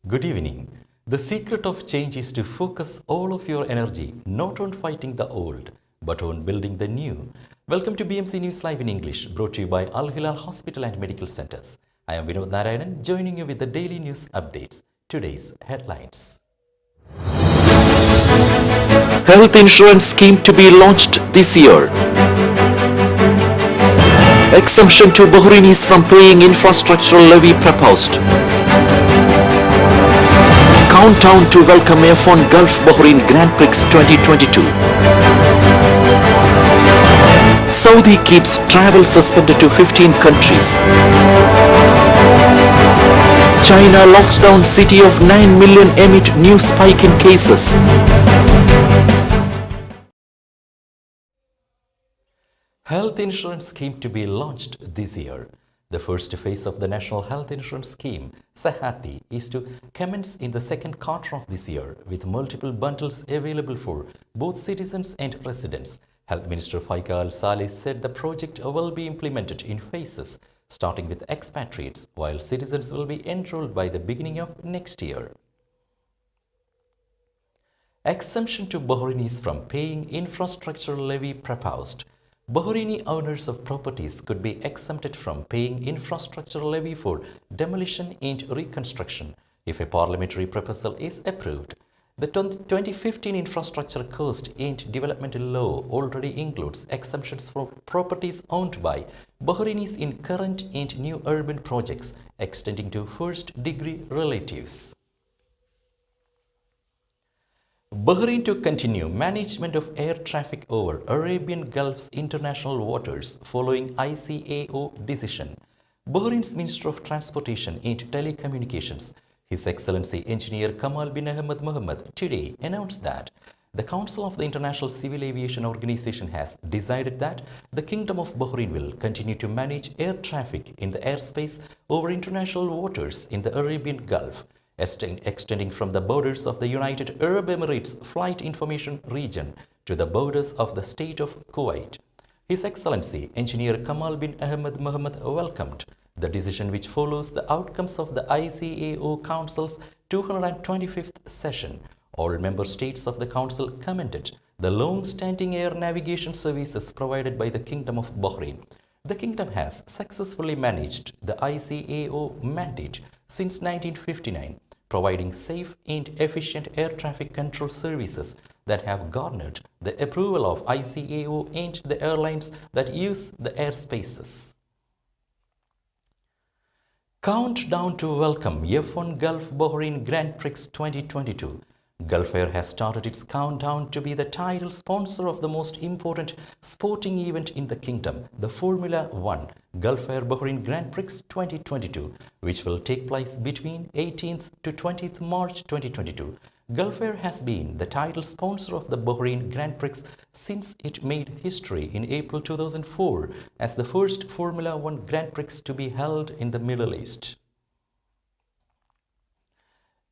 Good evening. The secret of change is to focus all of your energy not on fighting the old, but on building the new. Welcome to BMC News Live in English, brought to you by Al Hilal Hospital and Medical Centers. I am Vinod Narayanan, joining you with the daily news updates. Today's headlines. Health insurance scheme to be launched this year. Exemption to Bahrainis from paying infrastructural levy proposed. Countdown to welcome F1 Gulf Bahrain Grand Prix 2022. Saudi keeps travel suspended to 15 countries. China locks down city of 9 million amid new spike in cases. Health insurance scheme to be launched this year. The first phase of the National Health Insurance Scheme, Sahati, is to commence in the second quarter of this year with multiple bundles available for both citizens and residents. Health Minister Faiqa Al-Saleh said the project will be implemented in phases, starting with expatriates, while citizens will be enrolled by the beginning of next year. Exemption to Bahrainis from paying infrastructure levy proposed. Bahraini owners of properties could be exempted from paying infrastructure levy for demolition and reconstruction if a parliamentary proposal is approved. The 2015 Infrastructure Cost and Development Law already includes exemptions for properties owned by Bahrainis in current and new urban projects, extending to first-degree relatives. Bahrain to continue management of air traffic over Arabian Gulf's international waters following ICAO decision. Bahrain's Minister of Transportation and Telecommunications, His Excellency Engineer Kamal bin Ahmed Mohammed, today announced that the Council of the International Civil Aviation Organization has decided that the Kingdom of Bahrain will continue to manage air traffic in the airspace over international waters in the Arabian Gulf, extending from the borders of the United Arab Emirates Flight Information Region to the borders of the state of Kuwait. His Excellency Engineer Kamal bin Ahmed Mohammed welcomed the decision, which follows the outcomes of the ICAO Council's 225th session. All member states of the Council commended the long-standing air navigation services provided by the Kingdom of Bahrain. The Kingdom has successfully managed the ICAO mandate since 1959, providing safe and efficient air traffic control services that have garnered the approval of ICAO and the airlines that use the airspaces. Countdown to welcome F1 Gulf Bahrain Grand Prix 2022. Gulf Air has started its countdown to be the title sponsor of the most important sporting event in the kingdom, the Formula One Gulf Air Bahrain Grand Prix 2022, which will take place between 18th to 20th March 2022. Gulf Air has been the title sponsor of the Bahrain Grand Prix since it made history in April 2004 as the first Formula One Grand Prix to be held in the Middle East.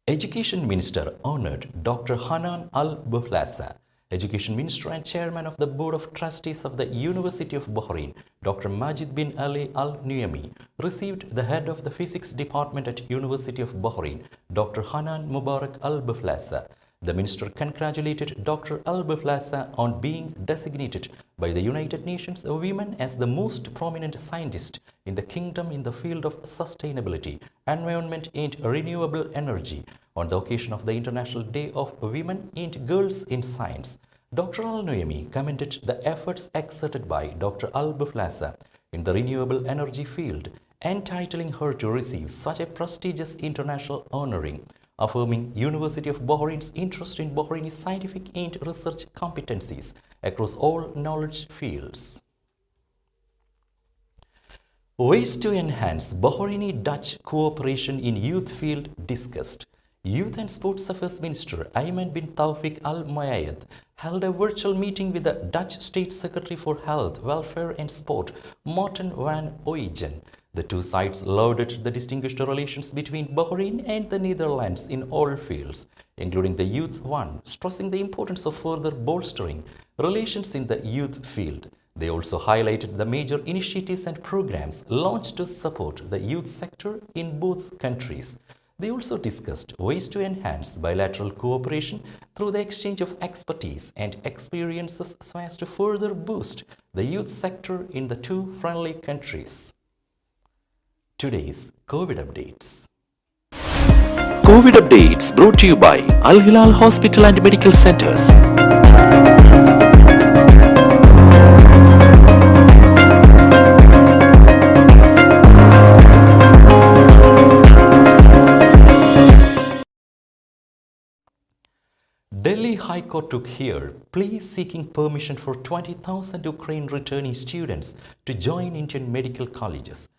Education Minister honored Dr. Hanan Al-Buflasa. Education Minister and Chairman of the Board of Trustees of the University of Bahrain, Dr. Majid bin Ali Al-Nuaimi, received the head of the Physics Department at University of Bahrain, Dr. Hanan Mubarak Al-Buflasa. The minister congratulated Dr. Al-Buflasa on being designated by the United Nations Women as the most prominent scientist in the kingdom in the field of sustainability, environment and renewable energy on the occasion of the International Day of Women and Girls in Science. Dr. Al-Nuaimi commended the efforts exerted by Dr. Al-Buflasa in the renewable energy field, entitling her to receive such a prestigious international honoring, affirming University of Bahrain's interest in Bahraini scientific and research competencies across all knowledge fields. Ways to enhance Bahraini-Dutch cooperation in youth field discussed. Youth and Sports Affairs Minister Ayman bin Tawfiq Al-Mayed held a virtual meeting with the Dutch State Secretary for Health, Welfare and Sport, Martin van Ooijen. The two sides lauded the distinguished relations between Bahrain and the Netherlands in all fields, including the youth one, stressing the importance of further bolstering relations in the youth field. They also highlighted the major initiatives and programs launched to support the youth sector in both countries. They also discussed ways to enhance bilateral cooperation through the exchange of expertise and experiences so as to further boost the youth sector in the two friendly countries. Today's COVID updates. COVID updates brought to you by Al Hilal Hospital and Medical Centers. Delhi High Court took here plea seeking permission for 20,000 Ukraine returnee students to join Indian medical colleges,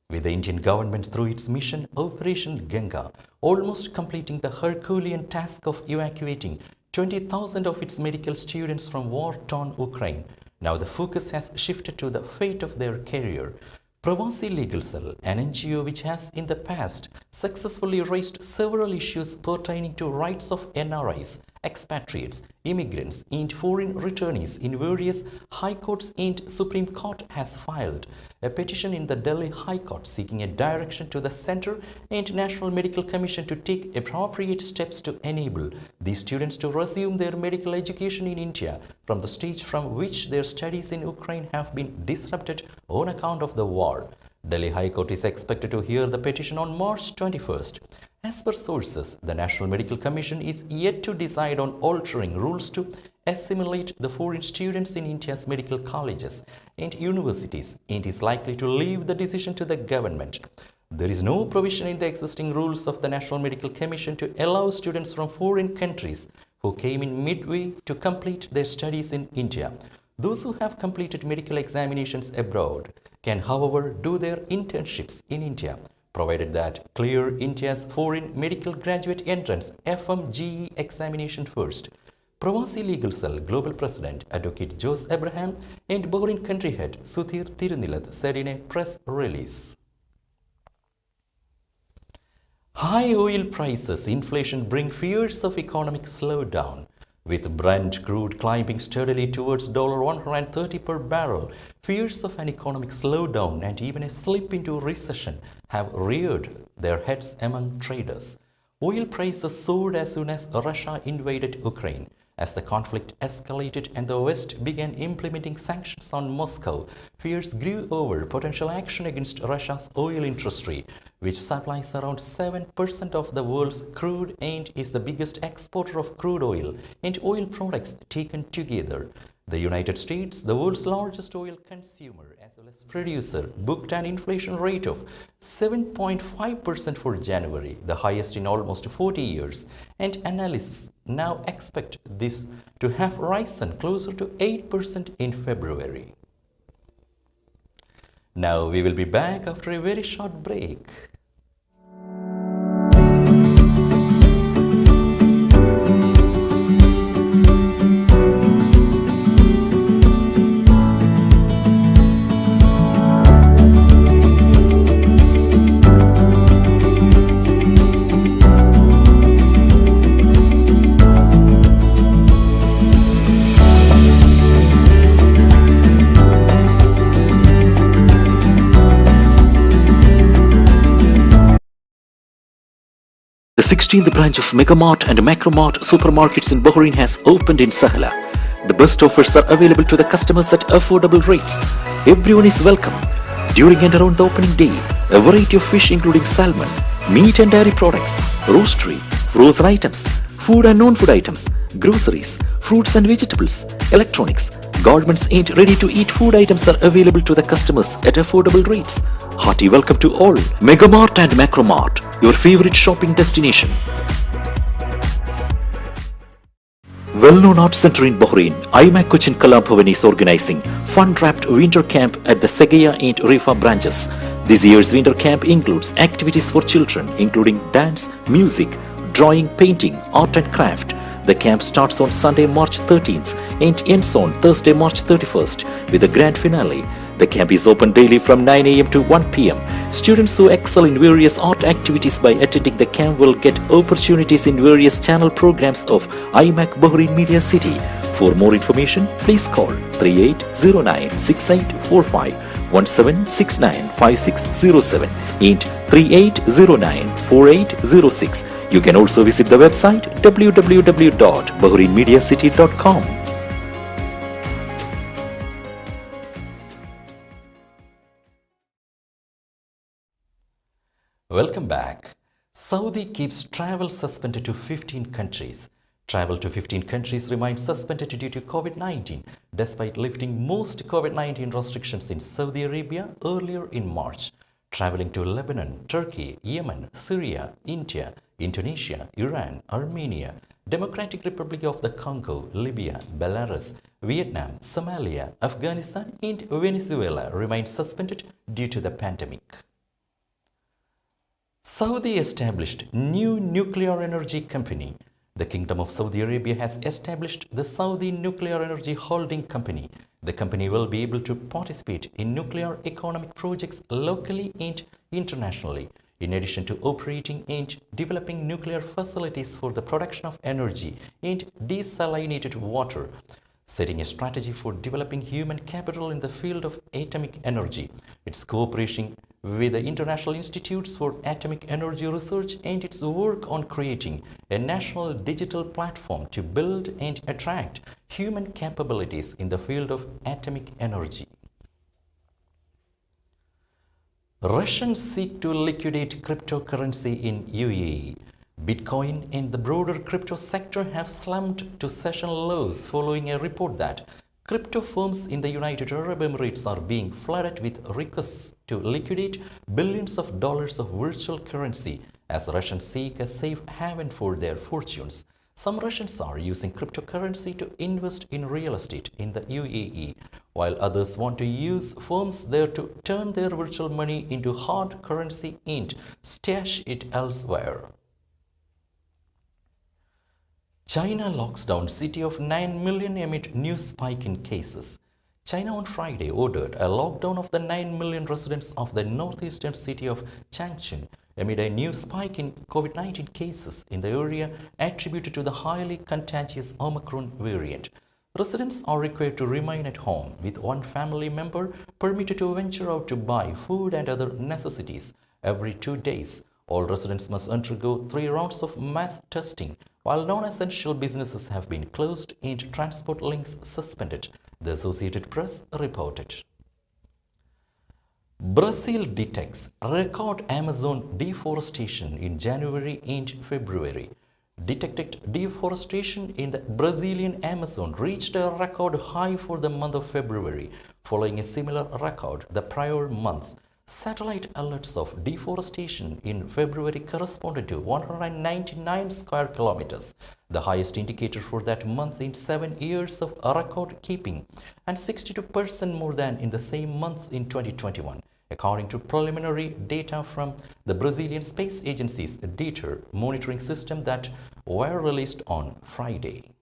with the Indian government through its mission Operation Ganga almost completing the Herculean task of evacuating 20,000 of its medical students from war-torn Ukraine. Now the focus has shifted to the fate of their career. Pravasi Legal Cell, an NGO which has in the past successfully raised several issues pertaining to rights of NRIs, expatriates, immigrants and foreign returnees in various high courts and Supreme Court, has filed a petition in the Delhi High Court seeking a direction to the Centre and National Medical Commission to take appropriate steps to enable these students to resume their medical education in India from the stage from which their studies in Ukraine have been disrupted on account of the war. Delhi High Court is expected to hear the petition on March 21st. As per sources, the National Medical Commission is yet to decide on altering rules to assimilate the foreign students in India's medical colleges and universities and is likely to leave the decision to the government. There is no provision in the existing rules of the National Medical Commission to allow students from foreign countries who came in midway to complete their studies in India. Those who have completed medical examinations abroad can, however, do their internships in India, provided that clear India's Foreign Medical Graduate Entrance FMGE examination first. Pravasi Legal Cell Global President Advocate Jose Abraham and Bahrain country head Sudhir Tirunilath said in a press release. High oil prices, inflation bring fears of economic slowdown. With Brent crude climbing steadily towards $130 per barrel, fears of an economic slowdown and even a slip into recession have reared their heads among traders. Oil prices soared as soon as Russia invaded Ukraine. As the conflict escalated and the West began implementing sanctions on Moscow, fears grew over potential action against Russia's oil industry, which supplies around 7% of the world's crude and is the biggest exporter of crude oil and oil products taken together. The United States, the world's largest oil consumer as well as producer, booked an inflation rate of 7.5% for January, the highest in almost 40 years, and analysts now expect this to have risen closer to 8% in February. Now we will be back after a very short break. The 16th branch of Megamart and Macromart supermarkets in Bahrain has opened in Sahla. The best offers are available to the customers at affordable rates. Everyone is welcome. During and around the opening day, a variety of fish including salmon, meat and dairy products, roastery, frozen items, food and non-food items, groceries, fruits and vegetables, electronics, garments and ready-to-eat food items are available to the customers at affordable rates. Hearty welcome to all. Megamart and Macromart, your favorite shopping destination. Well-known art center in Bahrain, IMAC Cochin Kala Bhavan is organizing fun-wrapped winter camp at the Segaya and Rifa branches. This year's winter camp includes activities for children including dance, music, drawing, painting, art and craft. The camp starts on Sunday, March 13th and ends on Thursday, March 31st with a grand finale. The camp is open daily from 9 a.m. to 1 p.m. Students who excel in various art activities by attending the camp will get opportunities in various channel programs of IMAC Bahrain Media City. For more information, please call 3809-6845 17695607 and 38094806. You can also visit the website www.bahrainmediacity.com. Welcome back. Saudi keeps travel suspended to 15 countries. Travel to 15 countries remains suspended due to COVID-19, despite lifting most COVID-19 restrictions in Saudi Arabia earlier in March. Traveling to Lebanon, Turkey, Yemen, Syria, India, Indonesia, Iran, Armenia, Democratic Republic of the Congo, Libya, Belarus, Vietnam, Somalia, Afghanistan and Venezuela remain suspended due to the pandemic. Saudi established new nuclear energy company. The Kingdom of Saudi Arabia has established the Saudi Nuclear Energy Holding Company. The company will be able to participate in nuclear economic projects locally and internationally, in addition to operating and developing nuclear facilities for the production of energy and desalinated water, setting a strategy for developing human capital in the field of atomic energy. Its cooperation with the International Institutes for Atomic Energy Research and its work on creating a national digital platform to build and attract human capabilities in the field of atomic energy. Russians seek to liquidate cryptocurrency in UAE. Bitcoin and the broader crypto sector have slumped to session lows following a report that crypto firms in the United Arab Emirates are being flooded with requests to liquidate billions of dollars of virtual currency as Russians seek a safe haven for their fortunes. Some Russians are using cryptocurrency to invest in real estate in the UAE, while others want to use firms there to turn their virtual money into hard currency and stash it elsewhere. China locks down city of 9 million amid new spike in cases. China on Friday ordered a lockdown of the 9 million residents of the northeastern city of Changchun amid a new spike in COVID-19 cases in the area attributed to the highly contagious Omicron variant. Residents are required to remain at home, with one family member permitted to venture out to buy food and other necessities every 2 days. All residents must undergo 3 rounds of mass testing, while non-essential businesses have been closed and transport links suspended, the Associated Press reported. Brazil detects record Amazon deforestation in January and February. Detected deforestation in the Brazilian Amazon reached a record high for the month of February, following a similar record the prior months. Satellite alerts of deforestation in February corresponded to 199 square kilometers, the highest indicator for that month in 7 years of record keeping, and 62% more than in the same month in 2021, according to preliminary data from the Brazilian Space Agency's data monitoring system that were released on Friday.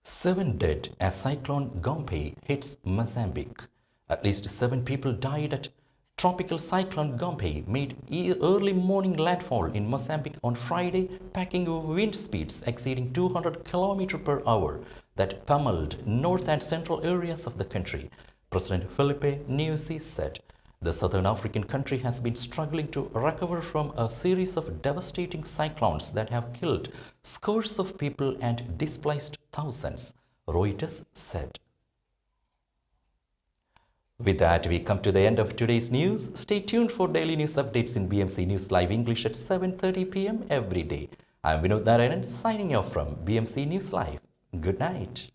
7 dead as Cyclone Gompe hits Mozambique. At least 7 people died at tropical cyclone Gompe made early morning landfall in Mozambique on Friday, packing wind speeds exceeding 200 km per hour that pummeled north and central areas of the country. President Filipe Nyusi said the southern African country has been struggling to recover from a series of devastating cyclones that have killed scores of people and displaced thousands, Reuters said. With that, we come to the end of today's news. Stay tuned for daily news updates in BMC News Live English at 7:30 p.m. every day. I'm Vinod Narayanan signing off from BMC News Live. Good night.